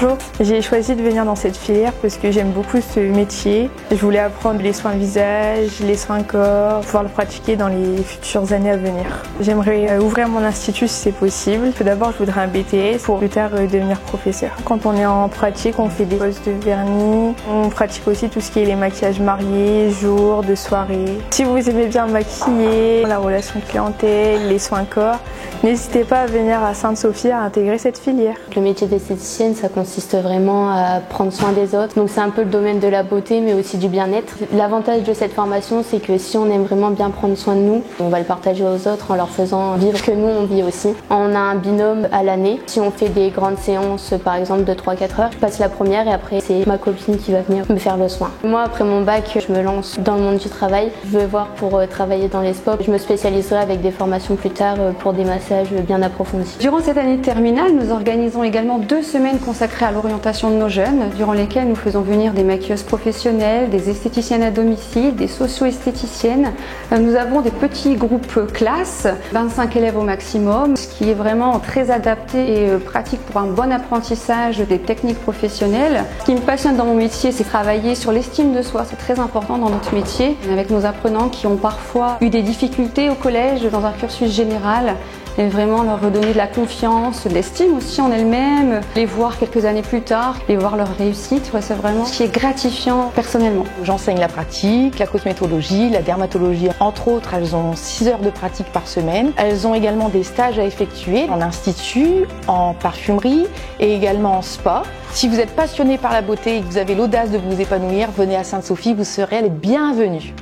Bonjour, j'ai choisi de venir dans cette filière parce que j'aime beaucoup ce métier. Je voulais apprendre les soins visage, les soins corps, pouvoir le pratiquer dans les futures années à venir. J'aimerais ouvrir mon institut si c'est possible. Tout d'abord, je voudrais un BTS pour plus tard devenir professeur. Quand on est en pratique, on fait des poses de vernis. On pratique aussi tout ce qui est les maquillages mariés, jours, de soirée. Si vous aimez bien maquiller, la relation clientèle, les soins corps, n'hésitez pas à venir à Sainte-Sophie à intégrer cette filière. Le métier d'esthéticienne, ça consiste vraiment à prendre soin des autres. Donc c'est un peu le domaine de la beauté, mais aussi du bien-être. L'avantage de cette formation, c'est que si on aime vraiment bien prendre soin de nous, on va le partager aux autres en leur faisant vivre que nous, on vit aussi. On a un binôme à l'année. Si on fait des grandes séances, par exemple de 3-4 heures, je passe la première et après c'est ma copine qui va venir me faire le soin. Moi, après mon bac, je me lance dans le monde du travail. Je veux voir pour travailler dans les spas. Je me spécialiserai avec des formations plus tard pour des massages bien approfondis. Durant cette année de terminale, nous organisons également 2 semaines consacrées à l'orientation de nos jeunes, durant lesquelles nous faisons venir des maquilleuses professionnelles, des esthéticiennes à domicile, des socio-esthéticiennes. Nous avons des petits groupes classes, 25 élèves au maximum, ce qui est vraiment très adapté et pratique pour un bon apprentissage des techniques professionnelles. Ce qui me passionne dans mon métier, c'est travailler sur l'estime de soi. C'est très important dans notre métier, avec nos apprenants qui ont parfois eu des difficultés au collège, dans un cursus général. Et vraiment leur redonner de la confiance, de l'estime aussi en elles-mêmes, les voir quelques années plus tard, et voir leur réussite, c'est vraiment ce qui est gratifiant personnellement. J'enseigne la pratique, la cosmétologie, la dermatologie. Entre autres, elles ont 6 heures de pratique par semaine. Elles ont également des stages à effectuer en institut, en parfumerie et également en spa. Si vous êtes passionné par la beauté et que vous avez l'audace de vous épanouir, venez à Sainte-Sophie, vous serez les bienvenus.